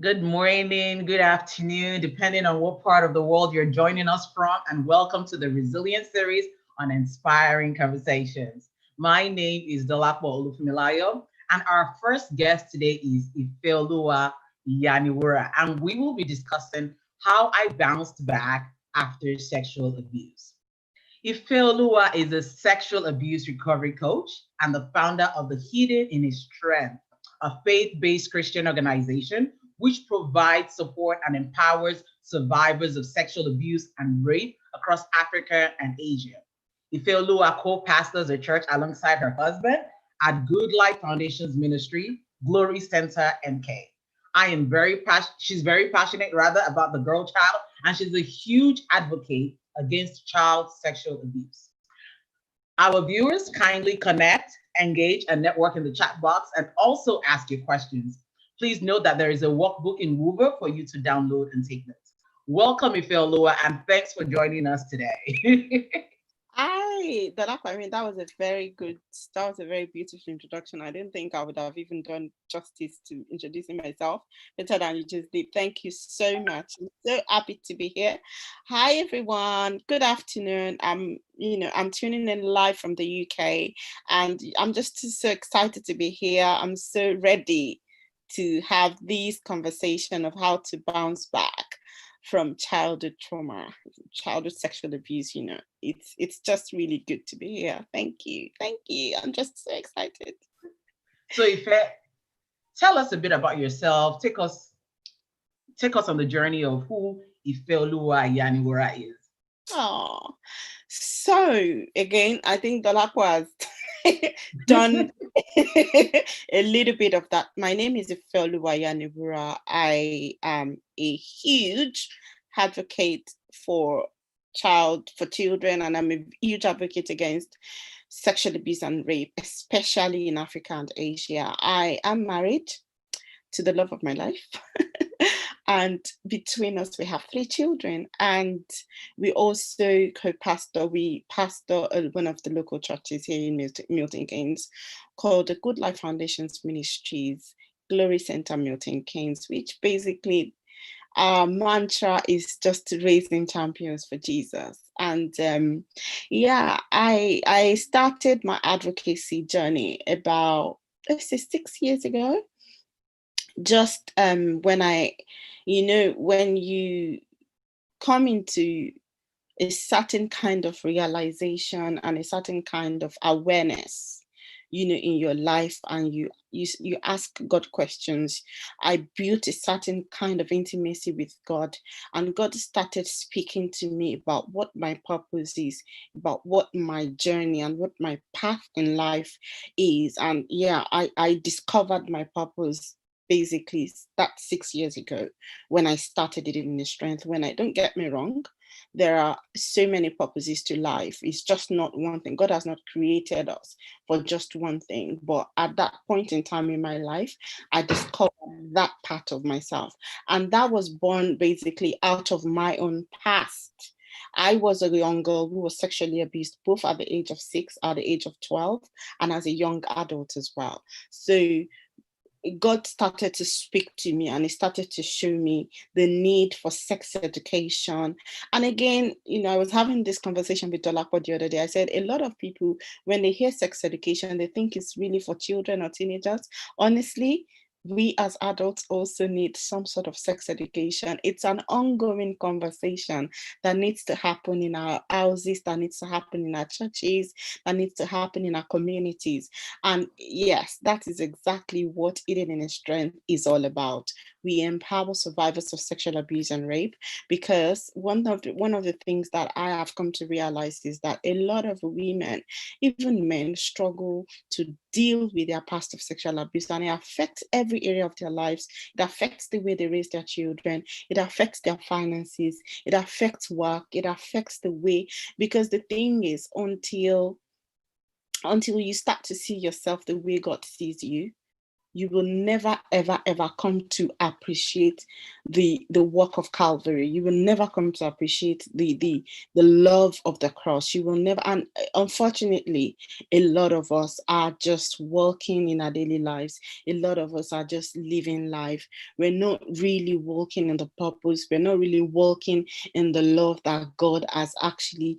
Good morning, good afternoon, depending on what part of the world you're joining us from, and welcome to the Resilience series on inspiring conversations. My name is Dolapo Olufumilayo, and our first guest today is Ifeoluwa Iyaniwura, and we will be discussing how I bounced back after sexual abuse. Ifeoluwa is a sexual abuse recovery coach and the founder of the Hidden in His Strength, a faith based Christian organization which provides support and empowers survivors of sexual abuse and rape across Africa and Asia. Ifeoluwa co pastors a church alongside her husband at Good Life Foundation's ministry, Glory Center MK. She's very passionate rather about the girl child, and she's a huge advocate against child sexual abuse. Our viewers kindly connect, engage, and network in the chat box and also ask your questions. Please note that there is a workbook in Woover for you to download and take notes. Welcome, Ifeoluwa, and thanks for joining us today. I mean, that was a very beautiful introduction. I didn't think I would have even done justice to introducing myself better than you just did. Thank you so much. I'm so happy to be here. Hi, everyone. Good afternoon. I'm tuning in live from the UK, and I'm just so excited to be here. I'm so ready to have this conversation of how to bounce back from childhood trauma, childhood sexual abuse. It's just really good to be here. Thank you. I'm just so excited. So, Ife, tell us a bit about yourself. Take us on the journey of who Ifeoluwa Iyaniwura is. Oh, so again, I think Dolapo has done a little bit of that. My name is Ifeoluwa Iyaniwura. I am a huge advocate for children, and I'm a huge advocate against sexual abuse and rape, especially in Africa and Asia. I am married to the love of my life. And between us, we have 3 children. And we also we pastor one of the local churches here in Milton Keynes called the Good Life Foundation's Ministries, Glory Center Milton Keynes, which basically our mantra is just raising champions for Jesus. And I started my advocacy journey about, let's say, 6 years ago. Just when you come into a certain kind of realization and a certain kind of awareness, in your life, and you ask God questions. I built a certain kind of intimacy with God, and God started speaking to me about what my purpose is, about what my journey and what my path in life is. And I discovered my purpose basically that 6 years ago when I started it in the strength. When I don't get me wrong, there are so many purposes to life. It's just not one thing. God has not created us for just one thing. But at that point in time in my life, I discovered that part of myself. And that was born basically out of my own past. I was a young girl who was sexually abused, both at the age of 6, at the age of 12, and as a young adult as well. So God started to speak to me, and he started to show me the need for sex education. And again, I was having this conversation with Dolapo the other day. I said, a lot of people, when they hear sex education, they think it's really for children or teenagers. Honestly, we as adults also need some sort of sex education. It's an ongoing conversation that needs to happen in our houses, that needs to happen in our churches, that needs to happen in our communities. And yes, that is exactly what Eating in Strength is all about. We empower survivors of sexual abuse and rape, because one of the things that I have come to realize is that a lot of women, even men, struggle to deal with their past of sexual abuse, and it affects every area of their lives. It affects the way they raise their children. It affects their finances. It affects work. It affects the way, because the thing is, until you start to see yourself the way God sees you, you will never, ever, ever come to appreciate the work of Calvary. You will never come to appreciate the love of the cross. You will never, and unfortunately, a lot of us are just working in our daily lives. A lot of us are just living life. We're not really walking in the purpose. We're not really walking in the love that God actually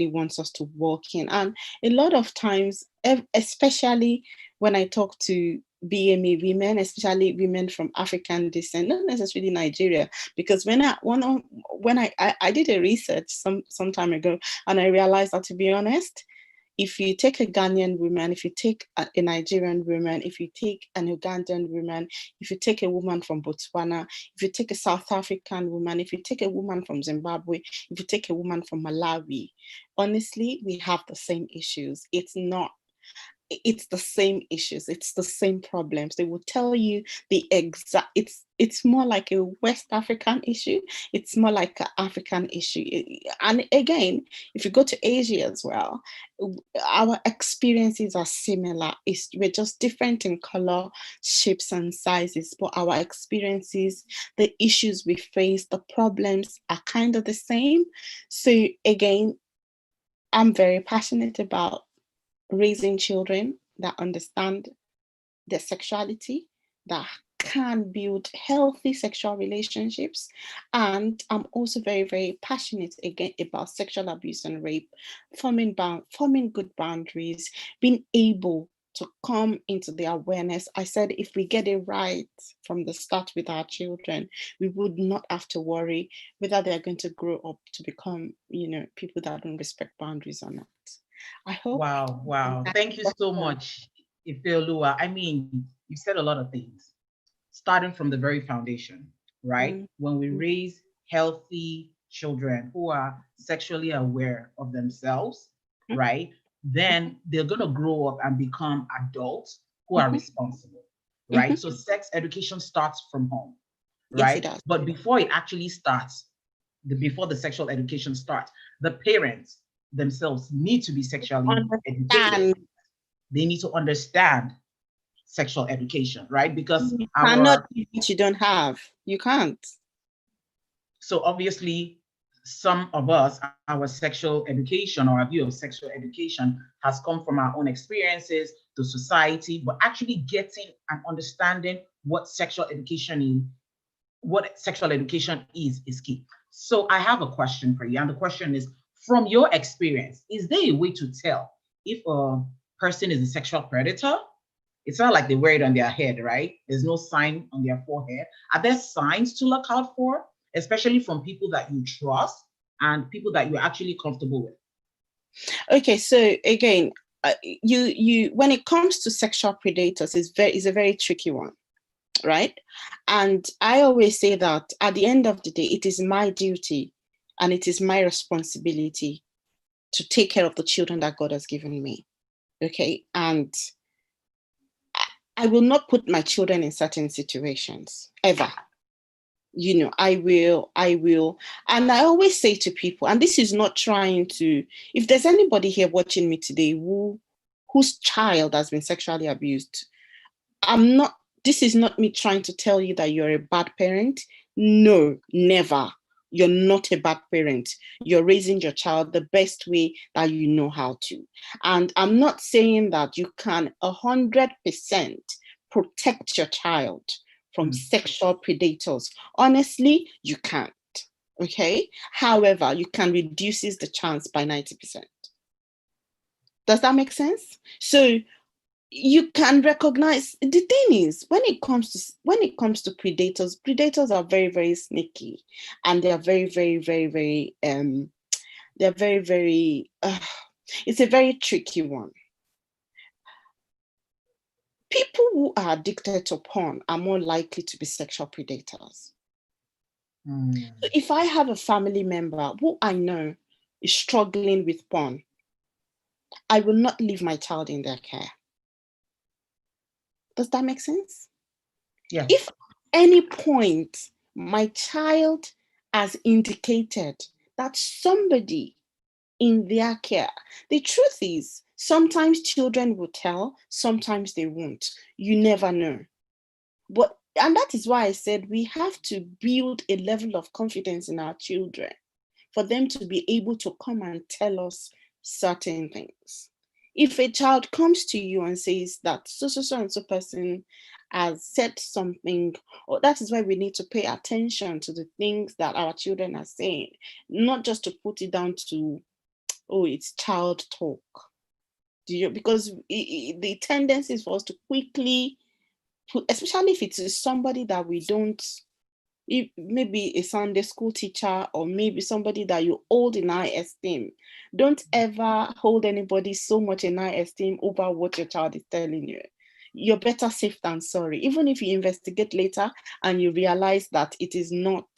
wants us to walk in. And a lot of times, especially when I talk to BME women, especially women from African descent, not necessarily Nigeria, because when I did a research some time ago, and I realized that, to be honest, if you take a Ghanaian woman, if you take a Nigerian woman, if you take an Ugandan woman, if you take a woman from Botswana, if you take a South African woman, if you take a woman from Zimbabwe, if you take a woman from Malawi, honestly, we have the same issues. It's the same issues, it's the same problems. They will tell you the exact, it's more like a West African issue, it's more like an African issue. And again, if you go to Asia as well, our experiences are similar. We're just different in color, shapes, and sizes, but our experiences, the issues we face, the problems are kind of the same. So again, I'm very passionate about raising children that understand their sexuality, that can build healthy sexual relationships. And I'm also very, very passionate again about sexual abuse and rape, forming good boundaries, being able to come into the awareness. I said, if we get it right from the start with our children, we would not have to worry whether they're going to grow up to become, people that don't respect boundaries or not. I hope. Wow. Thank you so much, Ifeoluwa. I mean, you said a lot of things, starting from the very foundation, right? Mm, When we mm, raise healthy children who are sexually aware of themselves, mm, right? Then they're going to grow up and become adults who are mhm, responsible, right? mhm. So sex education starts from home, Yes, it right? does. But before it actually starts, before the sexual education starts, the parents themselves need to be sexually educated. Understand. They need to understand sexual education, right? Because You cannot our give what you don't have. You can't. so obviously some of us, our sexual education or our view of sexual education has come from our own experiences, the society, but actually getting and understanding what sexual education is key. So I have a question for you, and the question is, from your experience, is there a way to tell if a person is a sexual predator? It's not like they wear it on their head, right? There's no sign on their forehead. Are there signs to look out for, especially from people that you trust and people that you're actually comfortable with? Okay, so again, you when it comes to sexual predators, is a very tricky one, right? And I always say that at the end of the day, it is my duty and it is my responsibility to take care of the children that God has given me. Okay, and I will not put my children in certain situations ever. I will. And I always say to people, and this is not trying to, if there's anybody here watching me today whose child has been sexually abused, this is not me trying to tell you that you're a bad parent. No, never. You're not a bad parent. You're raising your child the best way that you know how to. And I'm not saying that you can 100% protect your child from Mm. sexual predators. Honestly, you can't. Okay. However, you can reduce the chance by 90%. Does that make sense? So you can recognize, the thing is, when it comes to predators are very, very sneaky, and they are very, very, very, very they're very, very it's a very tricky one. People who are addicted to porn are more likely to be sexual predators. Mm. So if I have a family member who I know is struggling with porn, I will not leave my child in their care. Does that make sense? Yeah. If any point my child has indicated that somebody in their care, the truth is, Sometimes children will tell, sometimes they won't. You never know. And that is why I said we have to build a level of confidence in our children for them to be able to come and tell us certain things. If a child comes to you and says that so and so person has said something, or that is why we need to pay attention to the things that our children are saying, not just to put it down to, oh, it's child talk. Because the tendency is for us to quickly put, especially if it is somebody that we don't, maybe a Sunday school teacher, or maybe somebody that you hold in high esteem. Don't ever hold anybody so much in high esteem over what your child is telling you. You're better safe than sorry. Even if you investigate later and you realize that it is not,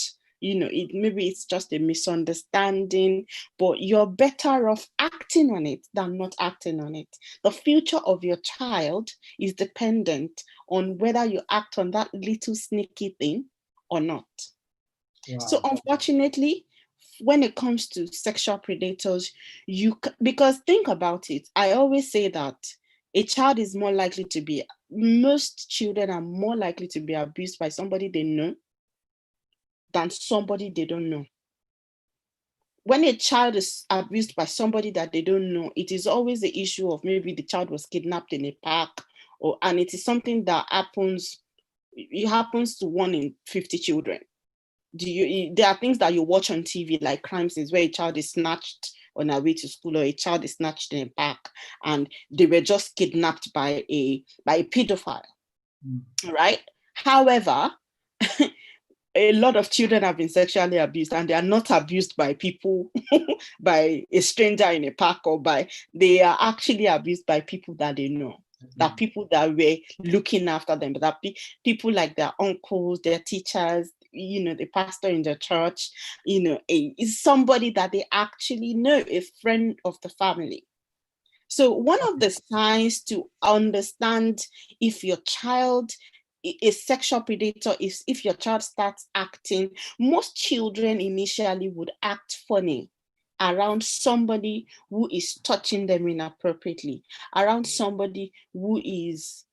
maybe it's just a misunderstanding, but you're better off acting on it than not acting on it. The future of your child is dependent on whether you act on that little sneaky thing or not. Wow. So unfortunately, when it comes to sexual predators, because think about it, I always say that most children are more likely to be abused by somebody they know than somebody they don't know. When a child is abused by somebody that they don't know, it is always the issue of maybe the child was kidnapped in a park, and it is something that happens. It happens to 1 in 50 children. There are things that you watch on TV, like crime scenes, where a child is snatched on their way to school, or a child is snatched in a park, and they were just kidnapped by a pedophile, right? However, a lot of children have been sexually abused, and they are not abused by people, by a stranger in a park, they are actually abused by people that they know, that people that were looking after them, that people like their uncles, their teachers, the pastor in the church, is somebody that they actually know, a friend of the family. So one of the signs to understand if your child is sexual predator is if your child starts acting. Most children initially would act funny around somebody who is touching them inappropriately, around somebody who is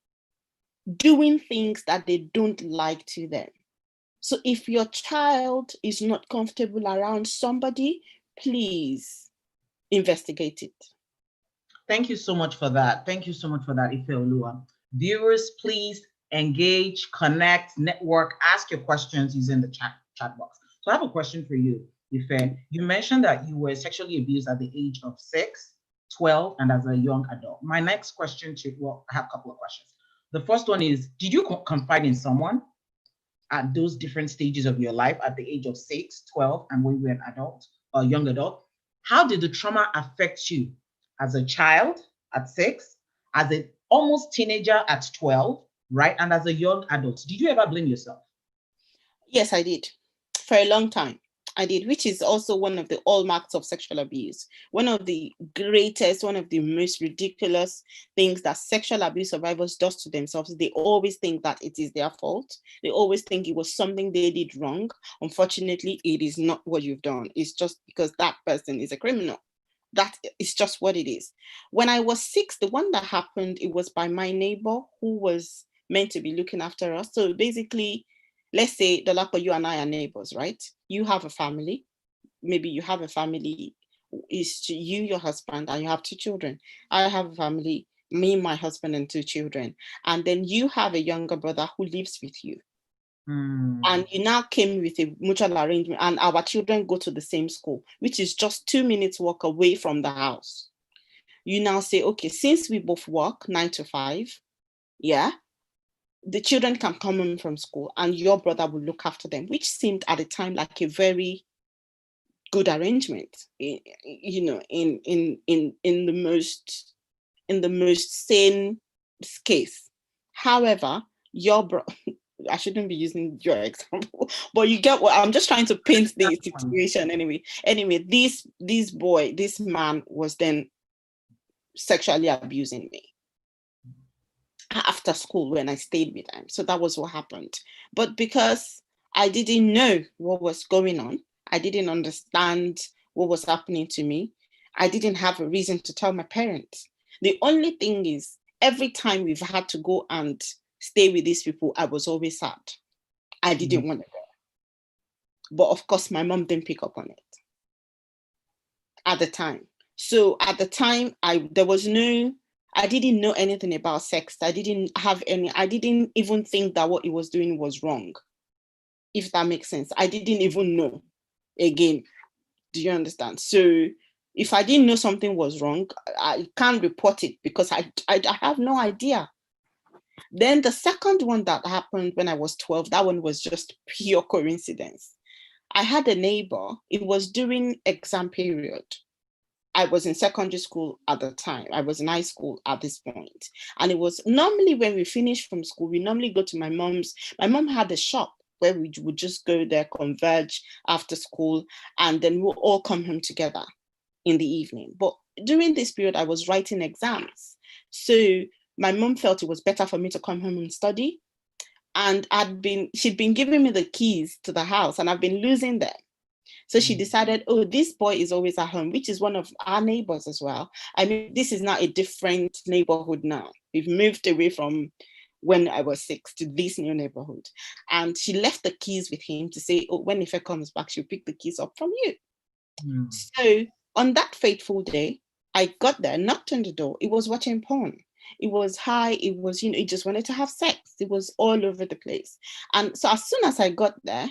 doing things that they don't like to them. So if your child is not comfortable around somebody, please investigate it. Thank you so much for that. Thank you so much for that, Ifeoluwa. Viewers, please engage, connect, network, ask your questions using the chat box. So I have a question for you, Ife. You mentioned that you were sexually abused at the age of 6, 12, and as a young adult. My next question I have a couple of questions. The first one is, did you confide in someone at those different stages of your life at the age of 6, 12, and when you were an adult or young adult? How did the trauma affect you as a child at 6, as an almost teenager at 12, right? And as a young adult? Did you ever blame yourself? Yes, I did. For a long time, I did, which is also one of the hallmarks of sexual abuse. One of the most ridiculous things that sexual abuse survivors does to themselves, they always think that it is their fault. They always think it was something they did wrong. Unfortunately, it is not what you've done. It's just because that person is a criminal. That is just what it is. When I was 6, the one that happened, it was by my neighbor who was meant to be looking after us. So basically, let's say, Dolapo, you and I are neighbors, right? You have a family. Maybe you have a family, is you, your husband, and you have 2 children. I have a family, me, my husband, and 2 children. And then you have a younger brother who lives with you. And you now came with a mutual arrangement, and our children go to the same school, which is just 2 minutes walk away from the house. You now say, okay, since we both work 9 to 5, yeah, the children can come in from school and your brother will look after them, which seemed at the time like a very good arrangement, in the most sane case. However, I shouldn't be using your example, but you get what I'm just trying to paint the situation anyway. This man was then sexually abusing me after school when I stayed with him. So that was what happened. But because I didn't know what was going on, I didn't understand what was happening to me, I didn't have a reason to tell my parents. The only thing is, every time we've had to go and stay with these people, I was always sad. I didn't want to go. But of course, my mom didn't pick up on it at the time. So at the time, I didn't know anything about sex. I didn't even think that what he was doing was wrong, if that makes sense. I didn't even know. Again, do you understand? So if I didn't know something was wrong, I can't report it because I have no idea. Then the second one that happened when I was 12, that one was just pure coincidence. I had a neighbor. It was during exam period. I was in secondary school at the time. I was in high school at this point. And it was normally when we finished from school, we normally go to my mom's. My mom had a shop where we would just go there, converge after school, and then we'll all come home together in the evening. But during this period, I was writing exams. So my mom felt it was better for me to come home and study. And she'd been giving me the keys to the house, and I've been losing them. So she decided, oh, this boy is always at home, which is one of our neighbors as well. I mean, this is now a different neighborhood now. We've moved away from when I was 6 to this new neighborhood. And she left the keys with him to say, oh, when Ife comes back, she'll pick the keys up from you. So on that fateful day, I got there, knocked on the door. It was watching porn. It was high. It was, it just wanted to have sex. It was all over the place. And so as soon as I got there,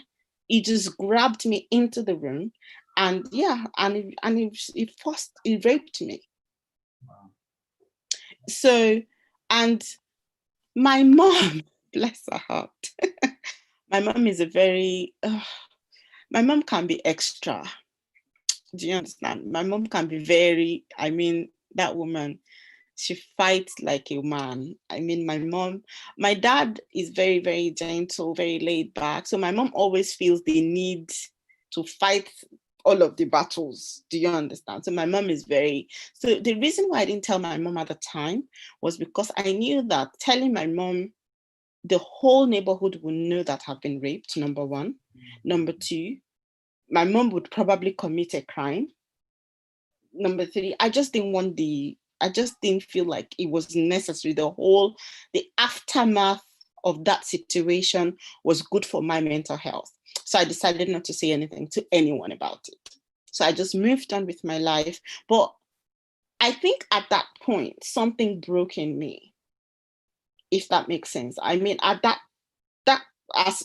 he just grabbed me into the room, and he raped me. Wow. So, and my mom, bless her heart, my mom is my mom can be extra. Do you understand? My mom can be that woman, she fights like a man. I mean, my dad is very, very gentle, very laid back. So my mom always feels the need to fight all of the battles. Do you understand? So my mom is so the reason why I didn't tell my mom at the time was because I knew that telling my mom, the whole neighborhood would know that I've been raped, number one. Number two, my mom would probably commit a crime. Number three, I just didn't feel like it was necessary. The aftermath of that situation was good for my mental health. So I decided not to say anything to anyone about it. So I just moved on with my life. But I think at that point, something broke in me, if that makes sense. I mean, at that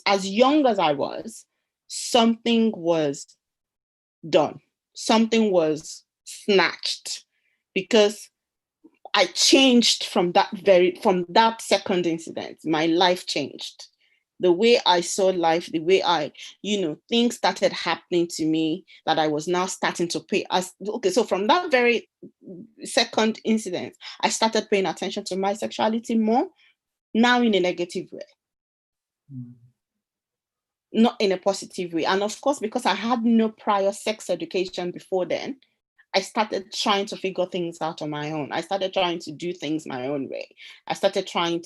as young as I was, something was done. Something was snatched, because I changed from that second incident. My life changed. The way I saw life, the way things started happening to me that I was now starting to pay. So from that very second incident, I started paying attention to my sexuality more, now in a negative way. Not in a positive way. And of course, because I had no prior sex education before then, I started trying to figure things out on my own. I started trying to do things my own way. I started trying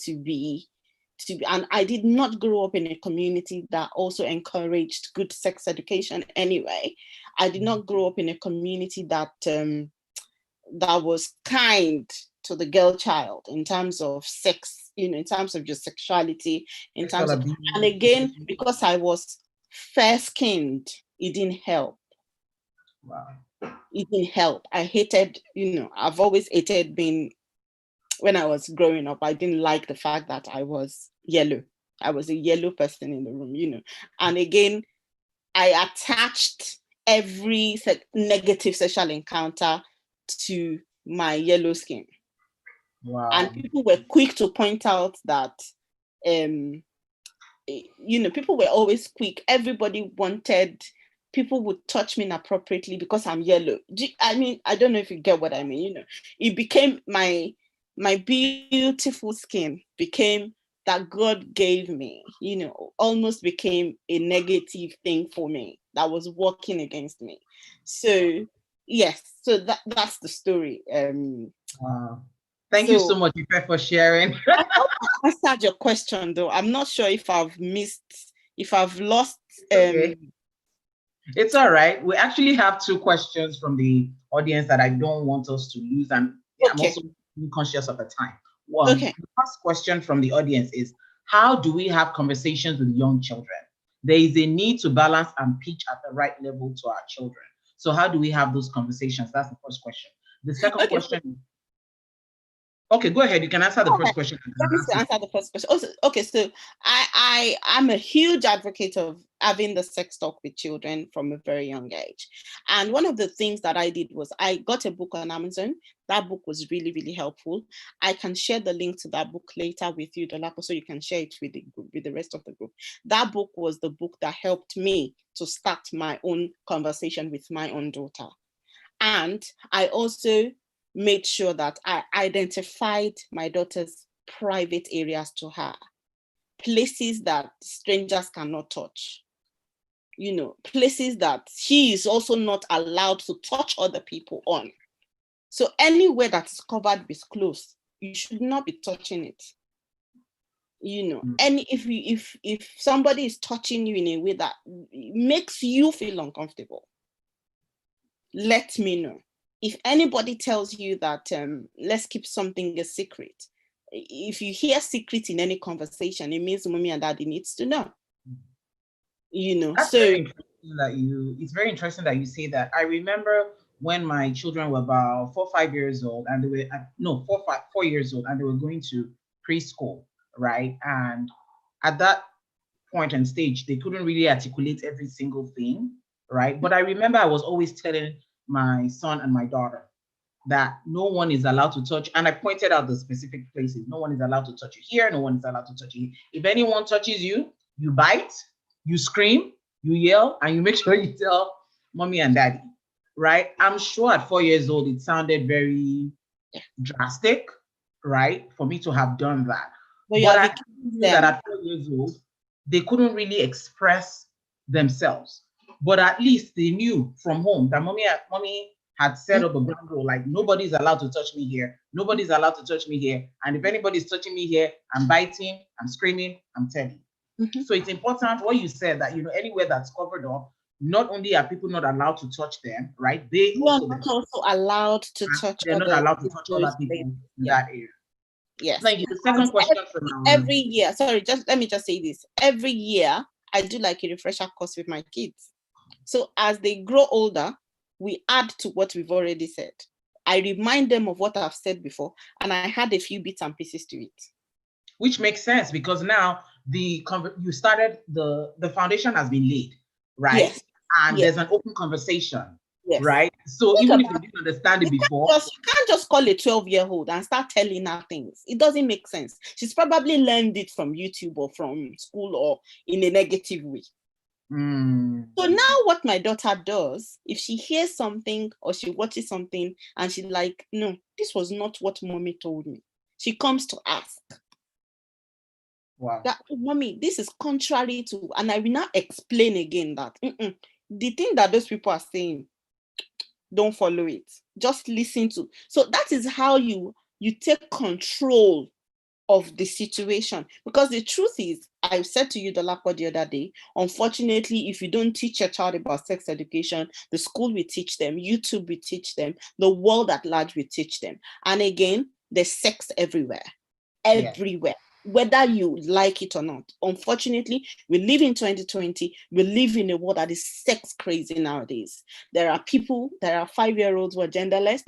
and I did not grow up in a community that also encouraged good sex education anyway. I did not grow up in a community that was kind to the girl child in terms of sex, in terms of your sexuality, and again, because I was fair-skinned, it didn't help. Wow. It didn't help. I hated, I've always hated being, when I was growing up, I didn't like the fact that I was yellow. I was a yellow person in the room, And again, I attached every negative sexual encounter to my yellow skin. Wow. And people were quick to point out that, people were always quick. Everybody wanted, people would touch me inappropriately because I'm yellow. I mean, I don't know if you get what I mean. It became my beautiful skin became that God gave me, almost became a negative thing for me that was working against me. So yes, so that's the story. Wow. Thank you so much, Ife, for sharing. I hope I answered your question, though. I'm not sure if I've lost. Okay. It's all right. We actually have 2 questions from the audience that I don't want us to lose, and I'm also Be conscious of the time. Well, Okay. the first question from the audience is, how do we have conversations with young children? There is a need to balance and pitch at the right level to our children. So how do we have those conversations? That's the first question. The second Okay. question, okay, go ahead. You can answer the first question. Let me answer the first question. Also, okay, so I'm a huge advocate of having the sex talk with children from a very young age. And one of the things that I did was I got a book on Amazon. That book was really, really helpful. I can share the link to that book later with you, Dolapo, so you can share it with the group, with the rest of the group. That book was the book that helped me to start my own conversation with my own daughter. And I also made sure that I identified my daughter's private areas to her, places that strangers cannot touch, places that she is also not allowed to touch other people on. So anywhere that's covered with clothes, you should not be touching it. And if somebody is touching you in a way that makes you feel uncomfortable, let me know. If anybody tells you that let's keep something a secret, if you hear secret in any conversation, it means mommy and daddy needs to know. That's very interesting it's very interesting that you say that. I remember when my children were about 4 or 5 years old, and they were 4 years old, and they were going to preschool, right? And at that point and stage, they couldn't really articulate every single thing, right? But I remember I was always telling my son and my daughter that no one is allowed to touch, and I pointed out the specific places. No one is allowed to touch you here, no one is allowed to touch you. If anyone touches you, you bite, you scream, you yell, and you make sure you tell mommy and daddy, right? I'm sure at 4 years old, it sounded very drastic, right, for me to have done that. But I knew that at 4 years old, they couldn't really express themselves. But at least they knew from home that mommy had set up a ground rule, like nobody's allowed to touch me here. Nobody's allowed to touch me here. And if anybody's touching me here, I'm biting, I'm screaming, I'm telling. So it's important what you said, that anywhere that's covered up, not only are people not allowed to touch them, right? They are not also allowed to touch. They're not allowed to touch other people in that area. Yes. Thank you. The second question from every year. Sorry, let me just say this. Every year, I do like a refresher course with my kids. So as they grow older, we add to what we've already said. I remind them of what I've said before, and I add a few bits and pieces to it. Which makes sense, because now you started, the foundation has been laid, right? Yes. And there's an open conversation, right? So even if you didn't understand it before, you can't just call a 12-year-old and start telling her things. It doesn't make sense. She's probably learned it from YouTube or from school or in a negative way. So now what my daughter does, if she hears something or she watches something and she's like, no, this was not what mommy told me, she comes to ask. Wow. That, mommy, this is contrary to, and I will now explain again that the thing that those people are saying, don't follow it. Just listen to. So that is how you take control of the situation. Because the truth is, I said to you, Dolapo, the other day, unfortunately, if you don't teach your child about sex education, the school will teach them, YouTube will teach them, the world at large will teach them. And again, there's sex everywhere. Whether you like it or not. Unfortunately, we live in 2020. We live in a world that is sex crazy nowadays. There are 5-year-olds who are genderless.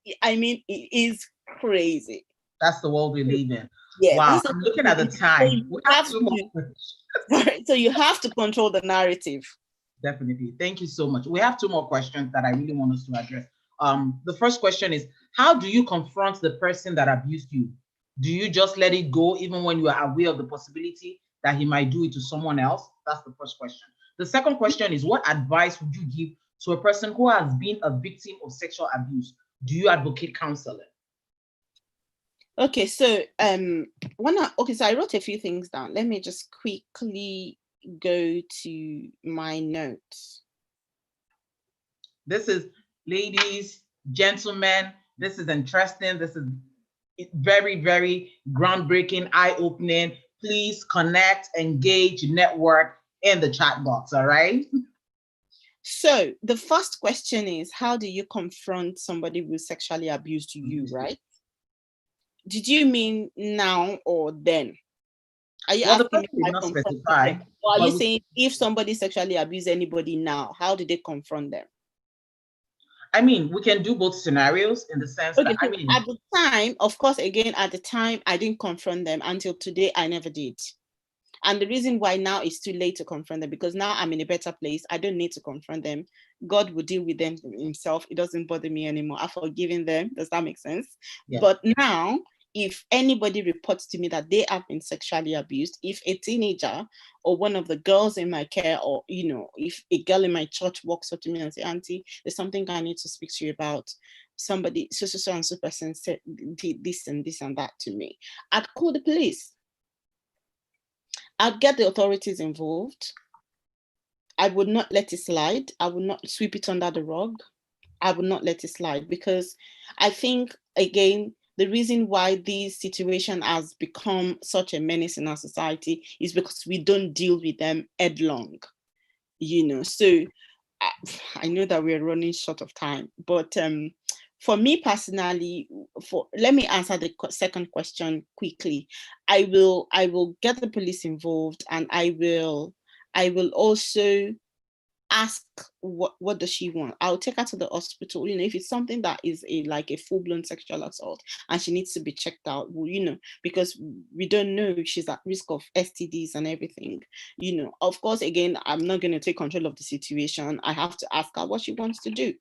It is crazy. That's the world we live in. Yeah, wow, I'm looking at the time. We have 2 more. So you have to control the narrative. Definitely. Thank you so much. We have 2 more questions that I really want us to address. The first question is, how do you confront the person that abused you? Do you just let it go even when you are aware of the possibility that he might do it to someone else? That's the first question. The second question is, what advice would you give to a person who has been a victim of sexual abuse? Do you advocate counseling? Okay, so so I wrote a few things down. Let me just quickly go to my notes. This is, ladies, gentlemen, this is interesting. This is very, very groundbreaking, eye-opening. Please connect, engage, network in the chat box, all right? So the first question is, how do you confront somebody who sexually abused you, right? Did you mean now or then? Are you Well, the asking me person if did I not confronted specify, them? Or are you but saying if somebody sexually abuse anybody now, how did they confront them? I mean, we can do both scenarios in the sense that, Okay, I so mean, at the time, of course, again, at the time, I didn't confront them. Until today, I never did. And the reason why now it's too late to confront them, because now I'm in a better place. I don't need to confront them. God will deal with them himself. It doesn't bother me anymore. I've forgiven them. Does that make sense? yeah, But now, if anybody reports to me that they have been sexually abused, if a teenager or one of the girls in my care, or if a girl in my church walks up to me and say, Auntie, there's something I need to speak to you about. Somebody, so and so person said this and this and that to me, I'd call the police. I'd get the authorities involved. I would not let it slide. I would not sweep it under the rug. I would not let it slide, because I think, again, the reason why this situation has become such a menace in our society is because we don't deal with them headlong, So I know that we're running short of time, but for me personally, let me answer the second question quickly. I will get the police involved, and I will also ask what does she want. I'll take her to the hospital. If it's something that is like a full-blown sexual assault and she needs to be checked out, because we don't know if she's at risk of STDs and everything. Of course, again, I'm not going to take control of the situation. I have to ask her what she wants to do,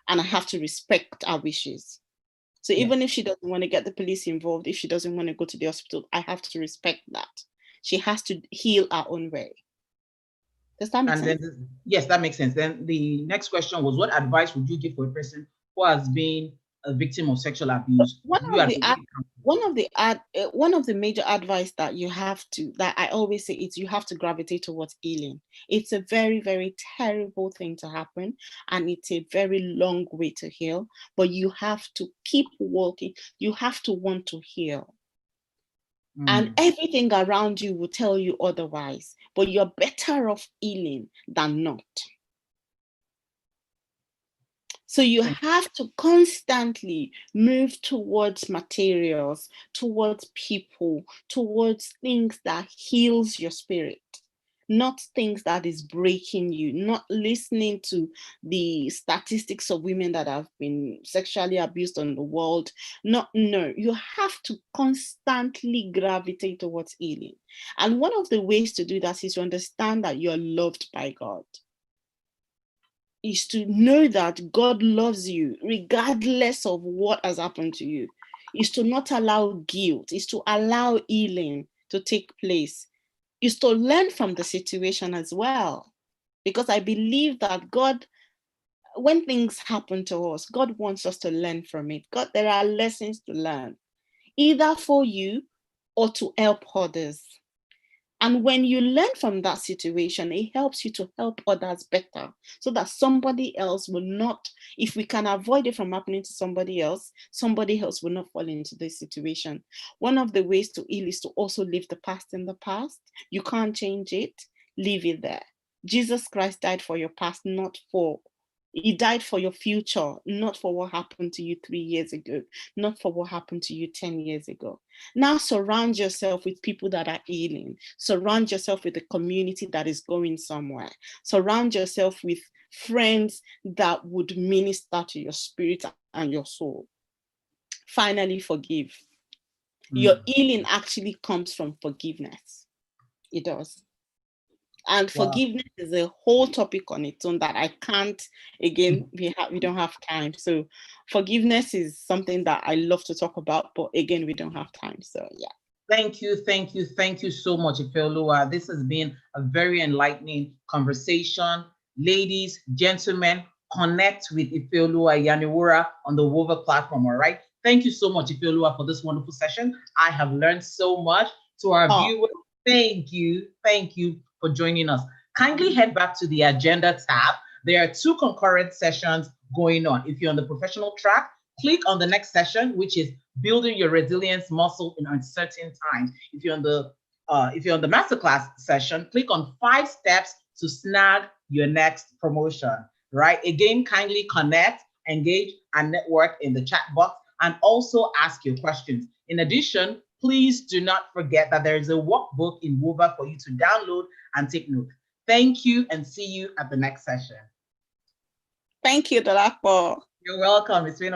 and I have to respect her wishes. So yeah. even if she doesn't want to get the police involved, if she doesn't want to go to the hospital, I have to respect that. She has to heal her own way. Does that make And sense? then, yes, that makes sense. Then the next question was, what advice would you give for a person who has been a victim of sexual abuse? one You of as the a ad, one of the major advice that I always say is you have to gravitate towards healing. It's a very, very terrible thing to happen, and it's a very long way to heal, but you have to keep walking. You have to want to heal, and everything around you will tell you otherwise, but you're better off healing than not. So you have to constantly move towards materials, towards people, towards things that heals your spirit, not things that is breaking you, not listening to the statistics of women that have been sexually abused on the world. No, you have to constantly gravitate towards healing. And one of the ways to do that is to understand that you're loved by God. Is to know that God loves you regardless of what has happened to you. Is to not allow guilt, is to allow healing to take place, is to learn from the situation as well. Because I believe that God, when things happen to us, God wants us to learn from it. God, there are lessons to learn, either for you or to help others. And when you learn from that situation, it helps you to help others better, so that somebody else will not, if we can avoid it from happening to somebody else will not fall into this situation. One of the ways to heal is to also leave the past in the past. You can't change it, leave it there. Jesus Christ died for your past, He died for your future, not for what happened to you 3 years ago, not for what happened to you 10 years ago. Now surround yourself with people that are healing. Surround yourself with a community that is going somewhere. Surround yourself with friends that would minister to your spirit and your soul. Finally, forgive. Your healing actually comes from forgiveness. It does. And Wow. forgiveness is a whole topic on its own that I can't, again, we don't have time. So forgiveness is something that I love to talk about, but again, we don't have time. So yeah. Thank you, thank you, thank you so much, Ifeoluwa. This has been a very enlightening conversation. Ladies, gentlemen, connect with Ifeoluwa Iyaniwura on the Wover platform, all right? Thank you so much, Ifeoluwa, for this wonderful session. I have learned so much. To our viewers, thank you for joining us. Kindly head back to the agenda tab. There are 2 concurrent sessions going on. If you're on the professional track, click on the next session, which is building your resilience muscle in uncertain times. If you're on the masterclass session, click on 5 steps to snag your next promotion. Right? Again, kindly connect, engage, and network in the chat box. and also ask your questions. In addition, please do not forget that there is a workbook in Wova for you to download and take note. Thank you and see you at the next session. Thank you, Dolapo. You're welcome. It's been